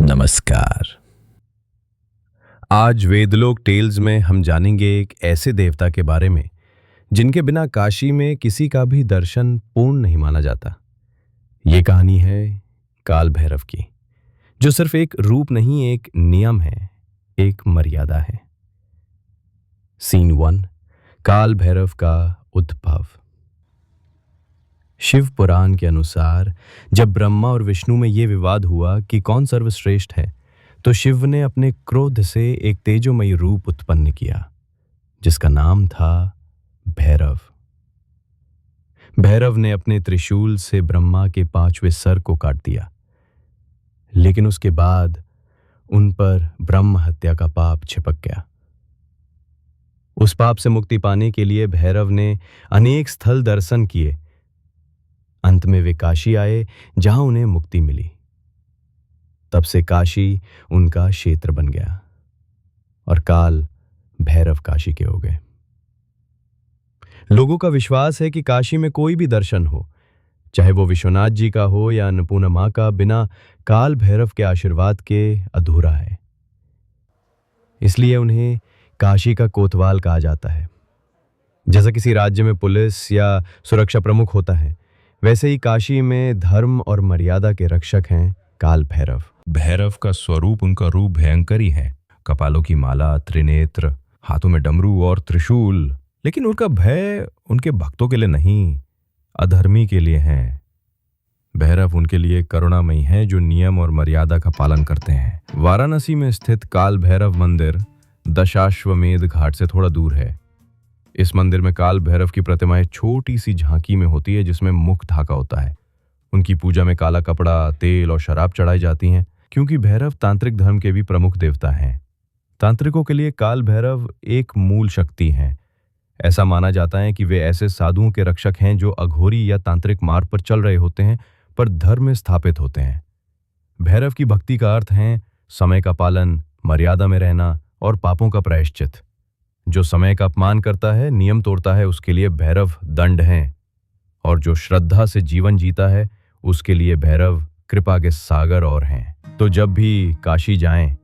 नमस्कार। आज वेदलोक टेल्स में हम जानेंगे एक ऐसे देवता के बारे में जिनके बिना काशी में किसी का भी दर्शन पूर्ण नहीं माना जाता। ये कहानी है काल भैरव की, जो सिर्फ एक रूप नहीं, एक नियम है, एक मर्यादा है। सीन 1, काल भैरव का उद्भव। शिव पुराण के अनुसार जब ब्रह्मा और विष्णु में यह विवाद हुआ कि कौन सर्वश्रेष्ठ है, तो शिव ने अपने क्रोध से एक तेजोमयी रूप उत्पन्न किया जिसका नाम था भैरव। भैरव ने अपने त्रिशूल से ब्रह्मा के 5वें सर को काट दिया, लेकिन उसके बाद उन पर ब्रह्म हत्या का पाप छिपक गया। उस पाप से मुक्ति पाने के लिए भैरव ने अनेक स्थल दर्शन किए। अंत में वे काशी आए, जहां उन्हें मुक्ति मिली। तब से काशी उनका क्षेत्र बन गया और काल भैरव काशी के हो गए। लोगों का विश्वास है कि काशी में कोई भी दर्शन हो, चाहे वो विश्वनाथ जी का हो या अन्नपूर्णा मां का, बिना काल भैरव के आशीर्वाद के अधूरा है। इसलिए उन्हें काशी का कोतवाल कहा जाता है। जैसा किसी राज्य में पुलिस या सुरक्षा प्रमुख होता है, वैसे ही काशी में धर्म और मर्यादा के रक्षक हैं काल भैरव। भैरव का स्वरूप, उनका रूप भयंकर ही है। कपालों की माला, त्रिनेत्र, हाथों में डमरू और त्रिशूल। लेकिन उनका भय उनके भक्तों के लिए नहीं, अधर्मी के लिए है। भैरव उनके लिए करुणामयी है, जो नियम और मर्यादा का पालन करते हैं। वाराणसी में स्थित काल भैरव मंदिर दशाश्वमेध घाट से थोड़ा दूर है। इस मंदिर में काल भैरव की प्रतिमाएं छोटी सी झांकी में होती है, जिसमें मुख ढाका होता है। उनकी पूजा में काला कपड़ा, तेल और शराब चढ़ाई जाती हैं, क्योंकि भैरव तांत्रिक धर्म के भी प्रमुख देवता हैं। तांत्रिकों के लिए काल भैरव एक मूल शक्ति हैं। ऐसा माना जाता है कि वे ऐसे साधुओं के रक्षक हैं जो अघोरी या तांत्रिक मार्ग पर चल रहे होते हैं, पर धर्म में स्थापित होते हैं। भैरव की भक्ति का अर्थ है समय का पालन, मर्यादा में रहना और पापों का प्रायश्चित। जो समय का अपमान करता है, नियम तोड़ता है, उसके लिए भैरव दंड हैं, और जो श्रद्धा से जीवन जीता है, उसके लिए भैरव कृपा के सागर और हैं। तो जब भी काशी जाएं,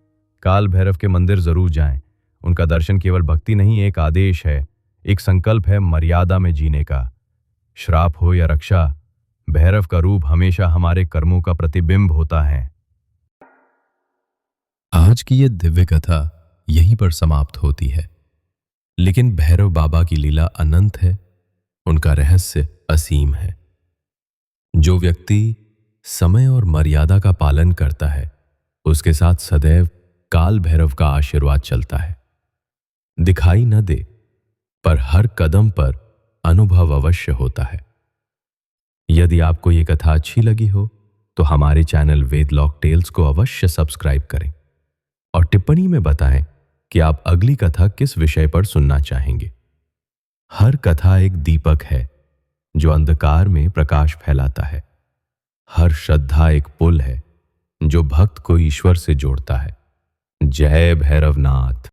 काल भैरव के मंदिर जरूर जाएं। उनका दर्शन केवल भक्ति नहीं, एक आदेश है, एक संकल्प है मर्यादा में जीने का। श्राप हो या रक्षा, भैरव का रूप हमेशा हमारे कर्मों का प्रतिबिंब होता है। आज की यह दिव्य कथा यहीं पर समाप्त होती है, लेकिन भैरव बाबा की लीला अनंत है, उनका रहस्य असीम है। जो व्यक्ति समय और मर्यादा का पालन करता है, उसके साथ सदैव काल भैरव का आशीर्वाद चलता है। दिखाई न दे, पर हर कदम पर अनुभव अवश्य होता है। यदि आपको ये कथा अच्छी लगी हो, तो हमारे चैनल वेदलॉक टेल्स को अवश्य सब्सक्राइब करें और टिप्पणी में बताएं कि आप अगली कथा किस विषय पर सुनना चाहेंगे। हर कथा एक दीपक है जो अंधकार में प्रकाश फैलाता है। हर श्रद्धा एक पुल है जो भक्त को ईश्वर से जोड़ता है। जय भैरवनाथ।